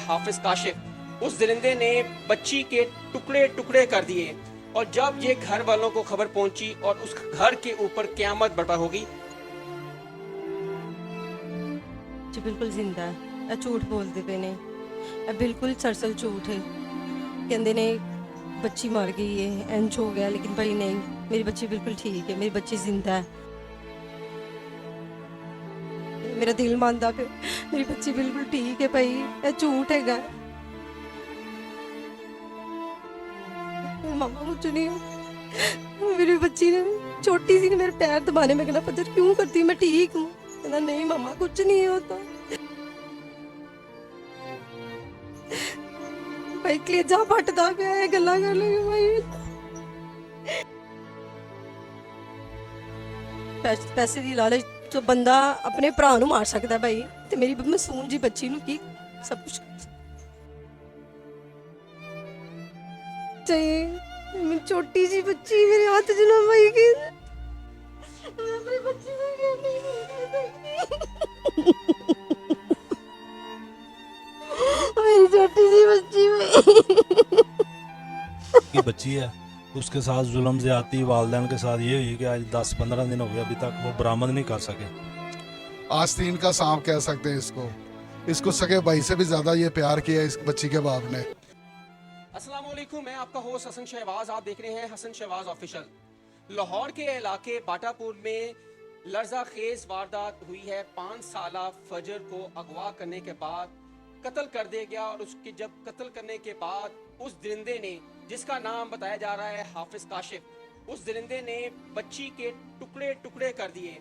हाफिज काशिफ। उस दरिंदे ने बच्ची के टुकड़े टुकड़े कर दिए और जब ये घर वालों को खबर पहुंची और उस घर के ऊपर क़यामत बर्पा होगी। जी बिल्कुल जिंदा है। झूठ बोलते पे ने, बिल्कुल सरसल झूठ है। कहते ने बच्ची मर गई है, इंज हो गया, लेकिन भाई नहीं, मेरी बच्ची बिल्कुल ठीक है, मेरी बच्ची जिंदा है। मेरा दिल मानता पे मेरी बच्ची बिल्कुल ठीक है भाई, ये झूठ है। मामा मुझे नहीं, मेरी बच्ची ने छोटी सी ने मेरे पैर दबाने में कहना पत्थर क्यों करती, मैं ठीक हूँ। कहना नहीं मामा कुछ नहीं होता। भाई कलेजा फटदा पिया है गल्लां कर लगे भाई। पैसे ਦੀ ਲਾਲਚ ਤੋਂ ਬੰਦਾ ਆਪਣੇ ਭਰਾ ਨੂੰ ਮਾਰ ਸਕਦਾ ਭਾਈ, ਤੇ ਮੇਰੀ ਮਾਸੂਮ ਜੀ ਬੱਚੀ ਨੂੰ ਕੀ ਸਭ ਕੁਝ चाहिए। मेरी छोटी सी बच्ची मेरे हाथ च ना भाई की, मैं अपनी बच्ची को क्या नहीं कर सकती। मेरी छोटी सी बच्ची में की बच्ची है, उसके साथ जुल्म ज्यादती वालदैन के साथ ये हुई कि आज 10-15 दिन हो गए, अभी तक वो बरामद नहीं कर सके। आस्तीन का सांप कह सकते हैं इसको सगे भाई से भी ज्यादा ये प्यार किया इस बच्ची के बाप ने। अस्सलाम वालेकुम, मैं आपका होस्ट हसन शहबाज। आप देख रहे हैं हसन शहबाज ऑफिशियल। लाहौर के इलाके बाटापुर में लर्जा खेज वारदात हुई है। 5 साला फजर को अगवा करने के बाद कत्ल कर दिया गया और उसके जब कत्ल करने के बाद उस दरिंदे ने, जिसका नाम बताया जा रहा है हाफिज काशिफ, उस दरिंदे ने बच्ची के टुकड़े टुकड़े कर दिए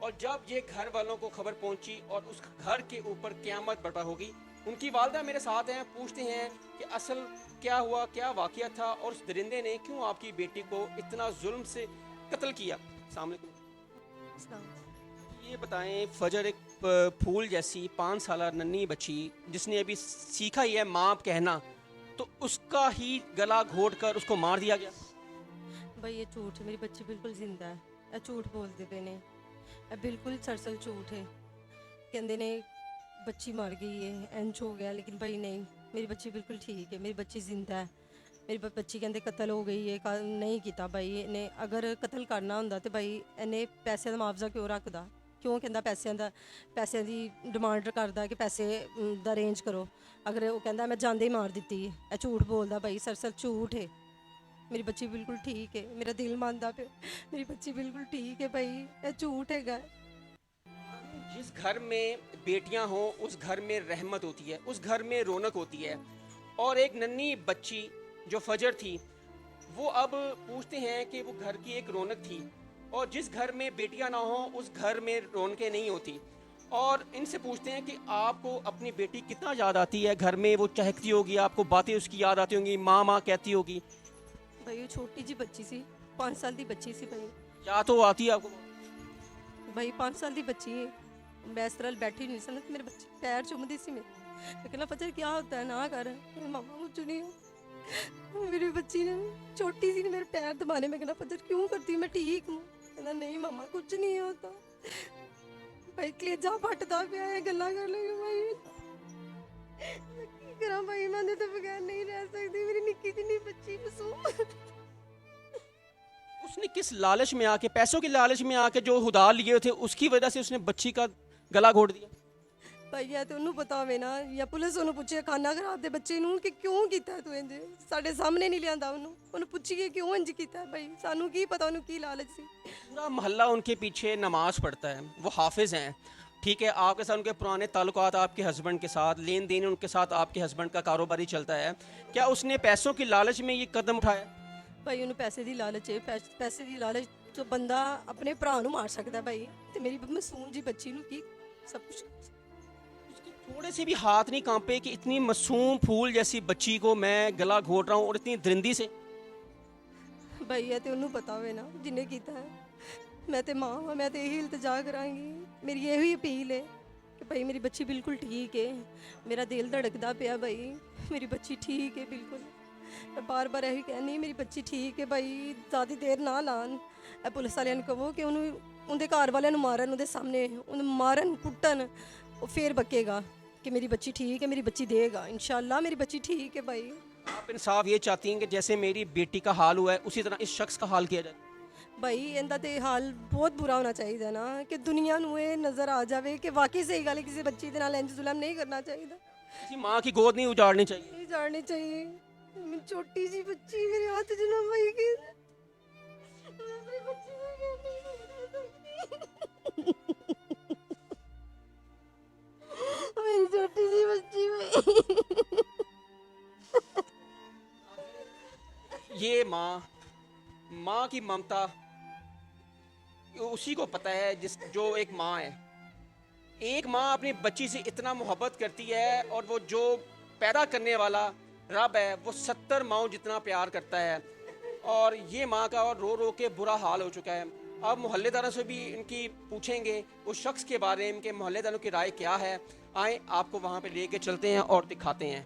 और जब ये घर वालों को खबर पहुंची और उस घर के ऊपर क़यामत बर्पा होगी। उनकी वालदा मेरे साथ हैं, पूछते हैं कि असल क्या हुआ, क्या वाक़या था और उस दरिंदे ने क्यों आपकी बेटी को इतना जुल्म से कत्ल किया। अस्सलाम वालेकुम। ये बताएं, फजर एक फूल जैसी 5 साला नन्ही बच्ची जिसने अभी सीखा ही है माँ कहना, तो उसका ही गला घोट कर उसको मार दिया गया। भाई ये झूठ है, मेरी बच्ची बिल्कुल जिंदा है। झूठ बोलते पे ने, बिल्कुल सरसल झूठ है। कहते ने बच्ची मर गई है, इंज हो गया, लेकिन भाई नहीं, मेरी बच्ची बिल्कुल ठीक है, मेरी बच्ची जिंदा है। मेरी बच्ची कहते कत्ल हो गई है, नहीं किया भाई इन्हें। अगर कत्ल करना होंदा तो भाई इन्हें पैसे का मुआवजा क्यों रखता, क्यों कहता पैसे की डिमांड करता कि पैसे दा अरेंज करो। अगर वो कहता मैं जांदे ही मार दी, झूठ बोलता भाई, सरसल झूठ है। मेरी बच्ची बिल्कुल ठीक है, मेरा दिल मानता पे मेरी बच्ची बिल्कुल ठीक है भाई, ये झूठ है। जिस घर में बेटियां हों उस घर में रहमत होती है, उस घर में रौनक होती है। और एक नन्ही बच्ची जो फजर थी, वो अब पूछते हैं कि वो घर की एक रौनक थी और जिस घर में बेटियां ना हों उस घर में रौनकें नहीं होती। और इनसे पूछते हैं कि आपको अपनी बेटी कितना याद आती है, घर में वो चहकती होगी, आपको बातें उसकी याद आती होंगी, माँ माँ कहती होगी। भाई वो छोटी जी बच्ची सी, 5 साल की बच्ची सी भाई। याद तो आती है आपको? भाई 5 साल की बच्ची है, मैं इस तरह बैठी नहीं सन, मेरे बच्चे पैर चुमदी सी मेरे। कहना पता क्या होता है ना कर, मामा मुझे नहीं हो। मेरी बच्ची ने छोटी सी ने मेरे पैर दबाने में कहना पता क्यों करती, मैं ठीक हूँ। कहना नहीं मामा कुछ नहीं होता। भाई कलेजा फटदा पिया है गल्लां कर लगे भाई। मैं की करा भाई, मैं तो बगैर नहीं रह सकती, मेरी निक्की जिन्नी बच्ची मासूम। उसने किस लालच में आके, पैसों की लालच में आके जो उधार लिए थे उसकी वजह से उसने बच्ची का गला घोट दिया? भाई या तो ਉਹਨੂੰ ਪਤਾ ਹੋਵੇ ਨਾ, ਜਾਂ ਪੁਲਿਸ ਉਹਨੂੰ ਪੁੱਛੇ ਖਾਨਾ ਖਰਾਬ ਦੇ ਬੱਚੇ ਨੂੰ ਕਿ ਕਿਉਂ ਕੀਤਾ ਤੂੰ ਇੰਜ, ਸਾਡੇ ਸਾਹਮਣੇ ਨਹੀਂ ਲਿਆਂਦਾ ਉਹਨੂੰ ਪੁੱਛੀਏ ਕਿਉਂ ਇੰਜ ਕੀਤਾ। भाई ਸਾਨੂੰ ਕੀ ਪਤਾ ਉਹਨੂੰ ਕੀ ਲਾਲਚ ਸੀ। पूरा मोहल्ला उनके पीछे नमाज पढ़ता है, वो हाफिज हैं, ठीक है। आपके साथ उनके पुराने ताल्लुकात, आपके हस्बैंड के साथ लेन देन उनके साथ, आपके हस्बैंड का कारोबारी चलता है। क्या उसने पैसों की लालच में ये कदम उठाया? भाई ਉਹਨੂੰ ਪੈਸੇ ਦੀ ਲਾਲਚ ਹੈ, ਪੈਸੇ ਦੀ ਲਾਲਚ ਤੋਂ ਬੰਦਾ ਆਪਣੇ ਭਰਾ ਨੂੰ ਮਾਰ ਸਕਦਾ ਭਾਈ, ਤੇ ਮੇਰੀ ਮਾਸੂਮ ਜੀ ਬੱਚੀ ਨੂੰ ਕੀ सब कुछ। थोड़े से भी हाथ नहीं कांपे कि इतनी मासूम फूल जैसी बच्ची को मैं गला घोट रहा हूँ और इतनी दरिंदी से? भाई ये तो ਉਹਨੂੰ ਪਤਾ ਹੋਵੇ ਨਾ ਜਿਹਨੇ ਕੀਤਾ ਹੈ। मैं तो माँ हाँ, मैं तो यही इल्तजा करांगी, मेरी यही अपील है कि भाई मेरी बच्ची बिल्कुल ठीक है। मेरा दिल धड़कदा पिया भाई, मेरी बच्ची ठीक है बिल्कुल। मैं बार बार यही कहनी मेरी बच्ची ठीक है भाई, ज़्यादा देर ना लान। पुलिस वाले कहो कि उन्होंने उनके घर वाले मारन, उनके सामने उन्हें मारन कुटन, फिर बकेगा कि मेरी बच्ची ठीक है, मेरी बच्ची देगा इंशाल्लाह, मेरी बच्ची ठीक है भाई। आप इंसाफ ये चाहती हैं कि जैसे मेरी बेटी का हाल हुआ है उसी तरह इस शख्स का हाल किया जाए? भाई इनका तो हाल बहुत बुरा होना चाहिए ना कि दुनिया ਨੂੰ ਇਹ ਨਜ਼ਰ ਆ ਜਾਵੇ ਕਿ ਵਾਕਈ ਸਹੀ ਗੱਲ ਹੈ, ਕਿਸੇ ਬੱਚੀ ਦੇ ਨਾਲ ਇੰਜ ਜ਼ੁਲਮ नहीं करना चाहिए। किसी माँ की गोद नहीं उजाड़नी चाहिए। नहीं जानी चाहिए। मेरी छोटी सी बच्ची मेरे हाथ जन्म भाई की, मैं अपनी बच्ची को कैसे मेरी छोटी सी बच्ची में ये माँ की ममता उसी को पता है जो एक माँ है। एक माँ अपनी बच्ची से इतना मोहब्बत करती है और वो जो पैदा करने वाला रब है वो 70 माओं जितना प्यार करता है। और ये माँ का और रो के बुरा हाल हो चुका है। अब मोहल्लेदारों से भी इनकी पूछेंगे उस शख्स के बारे में, इनके मोहल्लेदारों की राय क्या है। आए आपको वहाँ पे लेके चलते हैं और दिखाते हैं।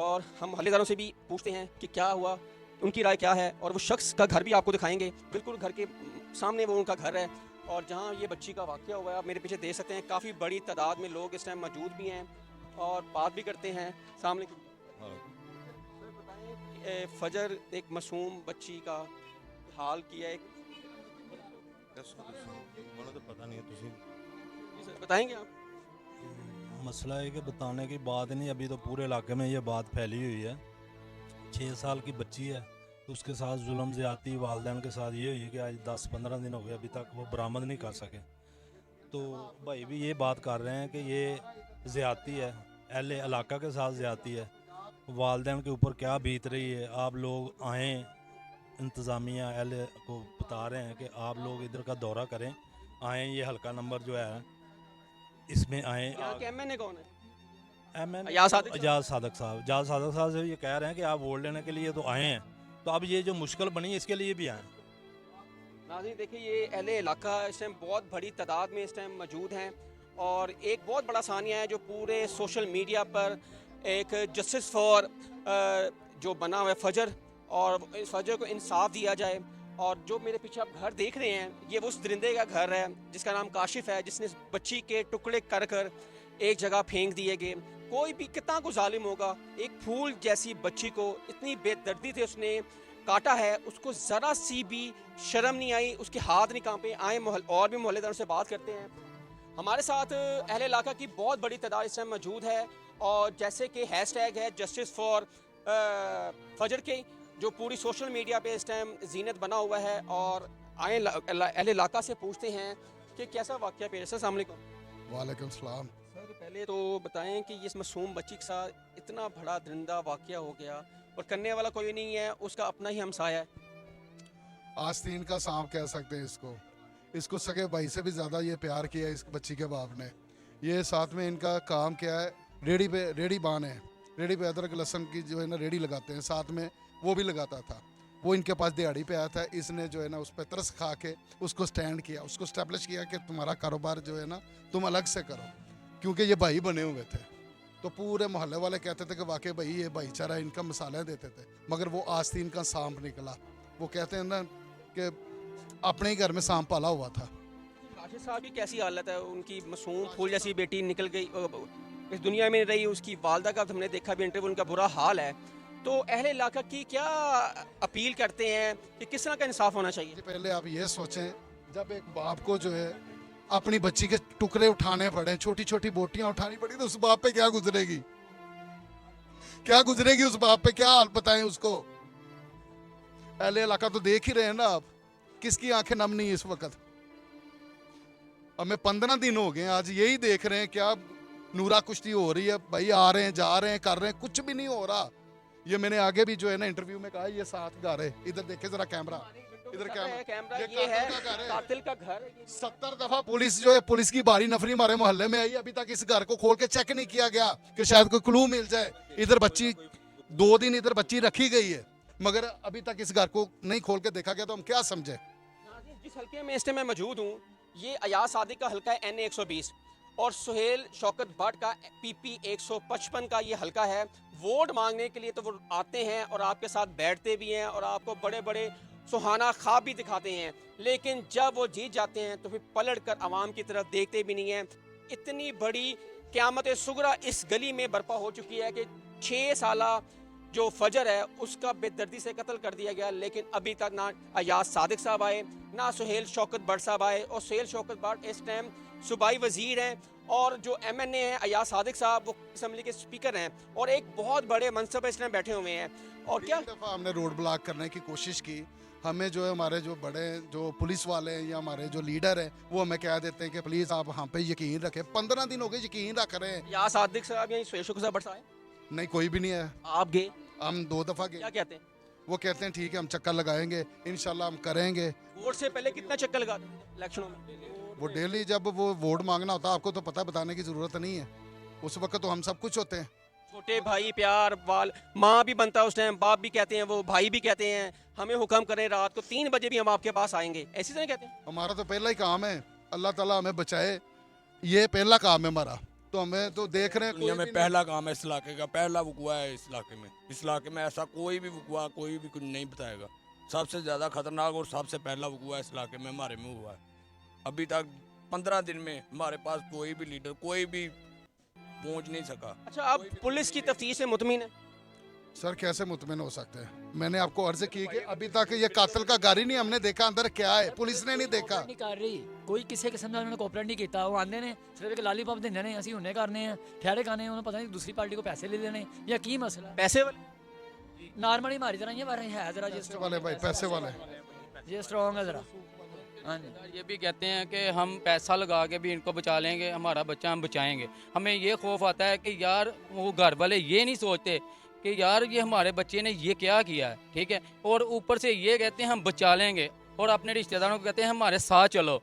और हम मोहल्लेदारों से भी पूछते हैं कि क्या हुआ, उनकी राय क्या है, और वो शख्स का घर भी आपको दिखाएंगे। बिल्कुल घर के सामने वो उनका घर है और जहाँ ये बच्ची का वाक़या हुआ है। आप मेरे पीछे देख सकते हैं काफ़ी बड़ी तादाद में लोग इस टाइम मौजूद भी हैं और बात भी करते हैं। सामने सर बताएं, फजर एक मासूम बच्ची का हाल किया है, पता नहीं है तुझे सर बताएंगे आप? मसला है कि बताने की बात नहीं, अभी तो पूरे इलाके में ये बात फैली हुई है। 6 साल की बच्ची है, तो उसके साथ जुल्म ज़्यादती वालिदैन के साथ ये हुई है कि आज 10-15 दिन हो गए अभी तक वो बरामद नहीं कर सके। तो भाई भी ये बात कर रहे हैं कि ये ज़्यादती है, अहले इलाका के साथ ज़्यादती है। वालिदैन के ऊपर क्या बीत रही है, आप लोग आएँ, इंतज़ामिया अहले को बता रहे हैं कि आप लोग इधर का दौरा करें, आएँ, ये हल्का नंबर जो है इसमें आएँ। यहाँ के एमएनए कौन है? एजाज सादक साहब से ये कह रहे हैं कि आप वोट लेने के लिए तो आए हैं, तो अब ये जो मुश्किल बनी है इसके लिए भी आए। नाज़रीन देखिए, ये अहले इलाका इस टाइम बहुत बड़ी तादाद में इस टाइम मौजूद हैं और एक बहुत बड़ा सानिया है जो पूरे सोशल मीडिया पर एक जस्टिस फॉर जो बना हुआ है फजर, और इस फजर को इंसाफ दिया जाए। और जो मेरे पीछे आप घर देख रहे हैं ये वो उस दरिंदे का घर है जिसका नाम काशिफ है, जिसने इस बच्ची के टुकड़े कर कर एक जगह फेंक दिए गए। कोई भी कितना को जालिम होगा, एक फूल जैसी बच्ची को इतनी बेदर्दी से उसने काटा है, उसको ज़रा सी भी शर्म नहीं आई, उसके हाथ नहीं कांपे। आए और भी मोहल्लेदारों से बात करते हैं। हमारे साथ अहले इलाका की बहुत बड़ी तादाद इस टाइम मौजूद है और जैसे कि हैशटैग है जस्टिस फॉर फजर के, जो पूरी सोशल मीडिया पे इस टाइम जीनत बना हुआ है। और आए अहले इलाका से पूछते हैं कि कैसा वाक़या पेश है। अस्सलाम वालेकुम। वालेकुम सलाम। सर पहले तो बताएं कि इस मासूम बच्ची के साथ इतना बड़ा दरिंदा वाक़या हो गया और करने वाला कोई नहीं है, उसका अपना ही हमसाया है। आस्तीन का सांप कह सकते हैं इसको सगे भाई से भी ज़्यादा ये प्यार किया इस बच्ची के बाप ने। ये साथ में इनका काम क्या है, रेडी बान है, रेडी पे अदरक लहसुन की जो है ना रेडी लगाते हैं, साथ में वो भी लगाता था। वो इनके पास दिहाड़ी पे आया था, इसने जो है ना उस पर तरस खा के उसको स्टैंड किया, उसको स्टैब्लिश किया कि तुम्हारा कारोबार जो है ना तुम अलग से करो, क्योंकि ये भाई बने हुए थे। तो पूरे मोहल्ले वाले कहते थे कि वाकई भाई ये भाईचारा, इनका मिसालें देते थे। मगर वो आस्तीन का सांप निकला। वो कहते हैं ना कि अपने ही घर में सांप पाला हुआ था। राशिद साहब की कैसी हालत है? उनकी मासूम फूल जैसी बेटी निकल गई, इस दुनिया में रही। उसकी वालदा का हमने देखा भी इंटरव्यू, उनका बुरा हाल है। तो अहले इलाका की क्या अपील करते हैं कि किस तरह का इंसाफ होना चाहिए? पहले आप ये सोचें, जब एक बाप को जो है अपनी बच्ची के टुकड़े उठाने पड़े, छोटी छोटी बोटियां उठानी पड़ी, तो उस बाप पे क्या गुजरेगी, उस बाप पे क्या हाल बताएं उसको। अहले इलाका तो देख ही रहे हैं ना आप, किसकी आंखें नम नहीं इस वक्त। हमें 15 दिन हो गए, आज यही देख रहे हैं क्या नूरा कुश्ती हो रही है। भाई आ रहे हैं, जा रहे हैं, कर रहे हैं, कुछ भी नहीं हो रहा। ये मैंने आगे भी जो है ना इंटरव्यू में कहा, ये 7 घर है। इधर देखे जरा कैमरा, इधर कैमरा, ये है कातिल का घर। 70 दफा पुलिस जो है, पुलिस की भारी नफरी हमारे मोहल्ले में आई, अभी तक इस घर को खोल के चेक नहीं किया गया कि शायद कोई क्लू मिल जाए। इधर बच्ची 2 दिन इधर बच्ची रखी गई है, मगर अभी तक इस घर को नहीं खोल के देखा गया। तो हम क्या समझे। जिस हल्के में इस टाइम मैं मौजूद हूँ, ये अयाज सादिक का हल्का है NA 120 और सुहेल शौकत भट्ट का PP 155 का ये हल्का है। वोट मांगने के लिए तो वो आते हैं और आपके साथ बैठते भी हैं और आपको बड़े बड़े सुहाना ख्वाब भी दिखाते हैं, लेकिन जब वो जीत जाते हैं तो फिर पलट कर आवाम की तरफ देखते भी नहीं हैं। इतनी बड़ी क़यामत सुगरा इस गली में बर्पा हो चुकी है कि 6 साला जो फजर है उसका बेदर्दी से कत्ल कर दिया गया, लेकिन अभी तक ना अयाज सादिक साहब आए, ना सुहेल शौकत भट्ट साहब आए। और सुहेल शौकत भट्ट इस टाइम सूबाई वजीर हैं, और जो MNA हैं अयाज सादिक साहब वो असम्बली के स्पीकर हैं, और एक बहुत बड़े मनसब पर इस टाइम बैठे हुए हैं। और क्या एक दफ़ा हमने रोड ब्लॉक करने की कोशिश की, हमें जो है हमारे जो बड़े जो पुलिस वाले हैं या हमारे जो लीडर हैं वो हमें कह देते हैं कि प्लीज़ आप हम पे यकीन रखें। 15 दिन हो गए यकीन रख रहे हैं, अयाज सादिक साहब या सुहेल शौकत साहब भट्ट साहब आए? नहीं कोई भी नहीं है। आप गए, हम 2 दफ़ा क्या गए, कहते हैं? वो कहते हैं ठीक है हम चक्कर लगाएंगे, इंशाल्लाह हम करेंगे। वोट से पहले कितना चक्कर लगा इलेक्शनों में? वो डेली जब वो वोट मांगना होता है आपको तो पता बताने की ज़रूरत नहीं है, उस वक्त तो हम सब कुछ होते हैं। छोटे भाई प्यार वाल, माँ भी बनता है उस टाइम, बाप भी कहते हैं, वो भाई भी कहते हैं हमें हुक्म करें रात को 3 बजे भी हम आपके पास आएंगे, ऐसी तरह कहते हैं। हमारा तो पहला ही काम है, अल्लाह ताला हमें बचाए, ये पहला काम है हमारा। तो हमें तो देख रहे हैं दुनिया कोई में भी पहला काम है इस इलाके का, पहला वकुआ है इस इलाके में। इस इलाके में ऐसा कोई भी वकुआ कोई भी कुछ नहीं बताएगा। सबसे ज़्यादा खतरनाक और सबसे पहला वकुआ इस इलाके में हमारे में हुआ है। अभी तक 15 दिन में हमारे पास कोई भी लीडर कोई भी पहुंच नहीं सका। अच्छा, आप पुलिस की तफ्तीश से मुतमिन है? सर कैसे मुतमिन हो सकते हैं? मैंने आपको अर्ज की कि अभी तक ये कातिल का गाड़ी नहीं हमने देखा अंदर क्या है, पुलिस ने नहीं देखा। ਨਹੀਂ ਕਰ ਰਹੀ ਕੋਈ ਕਿਸੇ ਕਿਸਮ ਦਾ ਉਹਨਾਂ ਨੇ ਕੋਆਪਰੇਟ ਨਹੀਂ ਕੀਤਾ। ਉਹ ਆਉਂਦੇ ਨੇ ਸਿਰਫ ਇੱਕ ਲਾਲੀਪੌਪ ਦਿੰਦੇ ਨੇ, ਅਸੀਂ ਹੁਣੇ ਕਰਨੇ ਆ, ਠਹਿਰੇ ਕਰਨੇ, ਉਹਨੂੰ ਪਤਾ ਨਹੀਂ ਦੂਸਰੀ ਪਾਰਟੀ ਕੋ ਪੈਸੇ ਲੈ ਲੈਣੇ ਜਾਂ ਕੀ ਮਸਲਾ। पैसे वाले? ਨਾਰਮਲੀ ਮਾਰੀ ਤਰ੍ਹਾਂ ਇਹ ਬਾਰੇ ਹੈ ਜ਼ਰਾ ਜਿਸ पैसे वाले भाई, पैसे वाले। ये स्ट्रॉन्ग है ज़रा। हाँ जी, ये भी कहते हैं कि हम पैसा लगा के भी इनको बचा लेंगे, हमारा बच्चा हम बचाएंगे। हमें ये खौफ आता है कि यार वो घर वाले ये नहीं सोचते कि यार ये हमारे बच्चे ने ये क्या किया है, ठीक है, और ऊपर से ये कहते हैं हम बचा लेंगे, और अपने रिश्तेदारों को कहते हैं हमारे साथ चलो,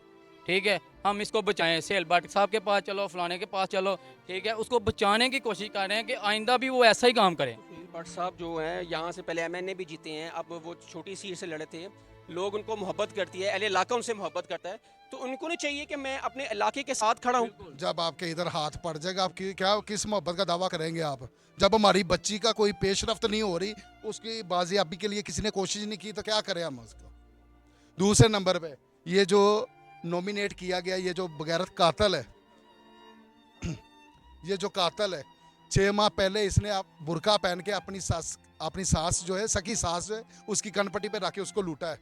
ठीक है, हम इसको बचाएं, सेल भट्ट साहब के पास चलो, फलाने के पास चलो, ठीक है, उसको बचाने की कोशिश कर रहे हैं कि आइंदा भी वो ऐसा ही काम करें। भट्ट साहब जो हैं यहाँ से पहले MNA भी जीते हैं, अब वो छोटी सीट से लड़े थे, लोग उनको मोहब्बत करती है, अहले इलाका उनसे मोहब्बत करता है, तो उनको नहीं चाहिए कि मैं अपने इलाके के साथ खड़ा हूँ? जब आपके इधर हाथ पड़ जाएगा आप क्या किस मोहब्बत का दावा करेंगे आप? जब हमारी बच्ची का कोई पेशरफ्त नहीं हो रही, उसकी बाजियाबी के लिए किसी ने कोशिश नहीं की, तो क्या करें हम उसको? दूसरे नंबर पे ये जो नॉमिनेट किया गया ये जो बगैरत कातिल है ये जो कातिल है 6 माह पहले इसने बुरका पहन के अपनी सास जो है, सकी सास जो है, उसकी कनपट्टी पे रख के उसको लूटा है।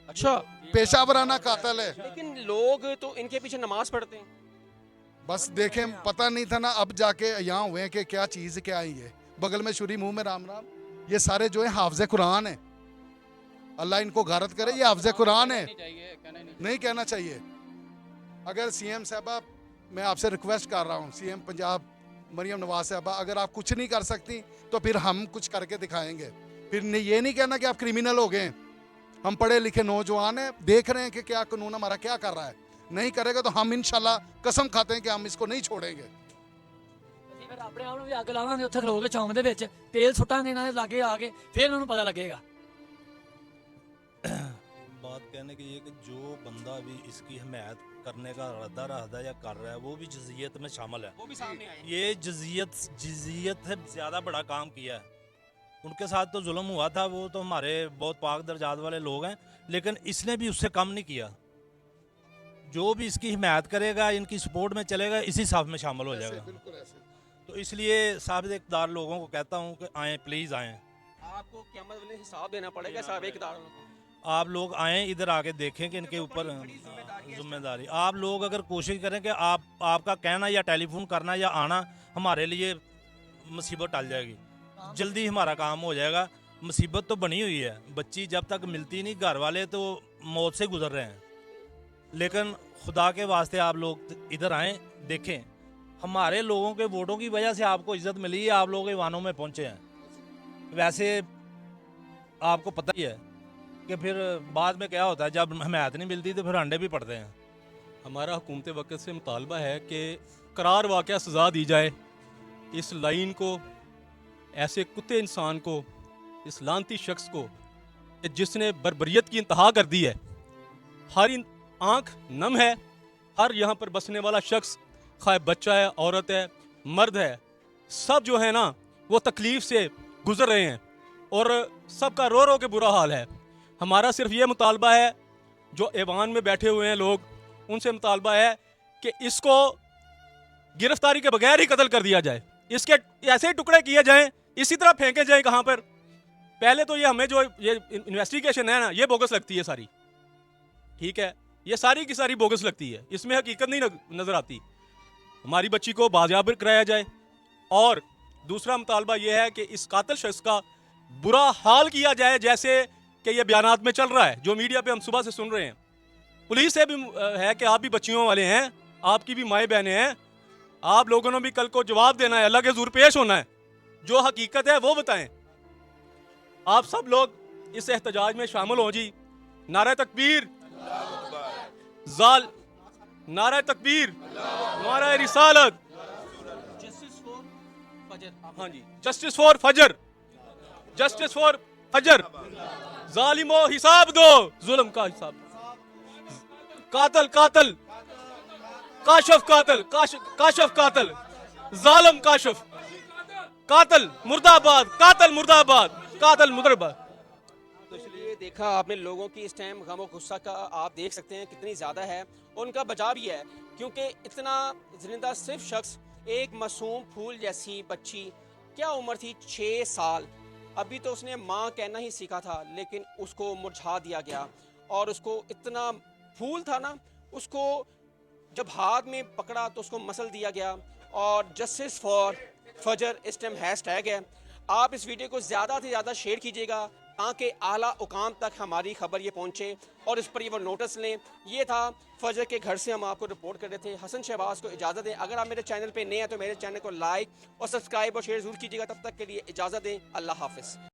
अच्छा, पेशावराना कातिल है। लेकिन लोग तो इनके पीछे नमाज पढ़ते हैं। बस देखें, पता नहीं था ना, अब जाके यहाँ हुए हैं कि क्या चीज़ क्या है ये। बगल में छुरी मुंह में राम राम, ये सारे जो है हाफजे कुरान है। अल्लाह इनको गारत करे, ये हाफजे कुरान है, नहीं कहना चाहिए। अगर CM साहबा, मैं आपसे रिक्वेस्ट कर रहा हूँ, CM पंजाब मरियम नवाज साहबा, अगर आप कुछ नहीं कर सकती तो फिर हम कुछ करके दिखाएंगे। फिर ये नहीं कहना कि आप क्रिमिनल हो गए। हम पढ़े लिखे नौजवान हैं, देख रहे हैं कि क्या कानून हमारा क्या कर रहा है। नहीं करेगा तो हम इंशाल्लाह कसम खाते हैं कि हम इसको नहीं छोड़ेंगे। ਅਸੀਂ ਫਿਰ ਆਪਣੇ ਆਪ ਨੂੰ ਵੀ ਅੱਗ ਲਾਵਾਂਗੇ ਉੱਥੇ ਖਲੋ ਕੇ ਚੌਂਕ ਦੇ ਵਿੱਚ, ਤੇਲ ਸੁੱਟਾਂਗੇ ਇਹਨਾਂ ਦੇ ਲਾਗੇ ਆ ਕੇ, ਫਿਰ ਉਹਨਾਂ ਨੂੰ ਪਤਾ ਲੱਗੇਗਾ। बात कहने की ये कि जो बंदा भी इसकी हमायत करने का इरादा रखता है या कर रहा है वो भी जज़ियत में शामिल है। वो भी सामने आए। ये जज़ियत से ज़्यादा बड़ा काम किया है। उनके साथ तो जुल्म हुआ था, वो तो हमारे बहुत पाक दर्जात वाले लोग हैं, लेकिन इसने भी उससे कम नहीं किया। जो भी इसकी हिमायत करेगा, इनकी सपोर्ट में चलेगा, इसी साफ में शामिल हो जाएगा। बिल्कुल ऐसे। तो इसलिए साबित इक़्तिदार लोगों को कहता हूँ कि आएँ, प्लीज़ आएँ। आपको क़यामत वाले हिसाब देना पड़ेगा साहब इक़्तिदार को। आप लोग आएँ, इधर आके देखें कि इनके ऊपर जिम्मेदारी। आप लोग अगर कोशिश करें कि आपका कहना या टेलीफोन करना या आना हमारे लिए मुसीबत टल जाएगी, जल्दी हमारा काम हो जाएगा। मुसीबत तो बनी हुई है, बच्ची जब तक मिलती नहीं, घर वाले तो मौत से गुजर रहे हैं, लेकिन खुदा के वास्ते आप लोग इधर आएँ, देखें। हमारे लोगों के वोटों की वजह से आपको इज्जत मिली है, आप लोग ईवानों में पहुँचे हैं। वैसे आपको पता ही है कि फिर बाद में क्या होता है, जब हमायत नहीं मिलती तो फिर अंडे भी पड़ते हैं। हमारा हुकूमत वक्त से मुतालबा है कि करार वाक़या सज़ा दी जाए इस लाइन को, ऐसे कुत्ते इंसान को, इस लानती शख्स को जिसने बर्बरियत की इंतहा कर दी है। हर आँख नम है, हर यहाँ पर बसने वाला शख्स, खाए बच्चा है, औरत है, मर्द है, सब जो है ना वो तकलीफ़ से गुज़र रहे हैं और सबका रो रो के बुरा हाल है। हमारा सिर्फ ये मुतालबा है, जो ऐवान में बैठे हुए हैं लोग, उनसे मुतालबा है कि इसको गिरफ्तारी के बगैर ही कत्ल कर दिया जाए, इसके ऐसे ही टुकड़े किए जाएं, इसी तरह फेंके जाएं कहाँ पर। पहले तो ये हमें जो ये इन्वेस्टिगेशन है ना, ये बोगस लगती है सारी, ठीक है, ये सारी की सारी बोगस लगती है, इसमें हकीकत नहीं नज़र आती। हमारी बच्ची को बाजियाब कराया जाए। और दूसरा मुतालबा ये है कि इस कातिल शख्स का बुरा हाल किया जाए, जैसे कि ये बयानात में चल रहा है, जो मीडिया पे हम सुबह से सुन रहे हैं। पुलिस से भी है कि आप भी बच्चियों वाले हैं, आपकी भी माएँ बहनें हैं, आप लोगों ने भी कल को जवाब देना है, अल्लाह के हुज़ूर पेश होना है, जो हकीकत है वो बताएं। आप सब लोग इस एहतजाज में शामिल हो जी। नारा तकबीर, नारा तकबीर, नारा रिसालत, जस्टिस फॉर फजर। हाँ जी, जस्टिस फॉर फजर, जस्टिस फॉर फजर। जालिमो हिसाब दो, जुल्म का हिसाब। कातल कातल, काशफ कातल, काशफ कातल, जालिम काशफ, कातल मुर्दाबाद, कातल मुर्दाबाद, कातल मुर्दाबाद। तो इसलिए देखा आपने लोगों की इस टाइम गम और गुस्सा का, आप देख सकते हैं कितनी ज़्यादा है। और उनका बचाव भी है, क्योंकि इतना जिंदा सिर्फ शख्स, एक मासूम फूल जैसी बच्ची, क्या उम्र थी 6 साल, अभी तो उसने माँ कहना ही सीखा था, लेकिन उसको मुरझा दिया गया। और उसको इतना फूल था ना, उसको जब हाथ में पकड़ा तो उसको मसल दिया गया। और जस्टिस फॉर फजर इस टाइम हैशटैग है। आप इस वीडियो को ज़्यादा से ज़्यादा शेयर कीजिएगा, ताकि आला उकाम तक हमारी खबर ये पहुँचे और इस पर ये वो नोटिस लें। ये था फजर के घर से हम आपको रिपोर्ट कर रहे थे। हसन शहबाज को इजाज़त दें। अगर आप मेरे चैनल पे नए हैं तो मेरे चैनल को लाइक और सब्सक्राइब और शेयर ज़रूर कीजिएगा। तब तक के लिए इजाज़त दें। अल्लाह हाफ़िज़।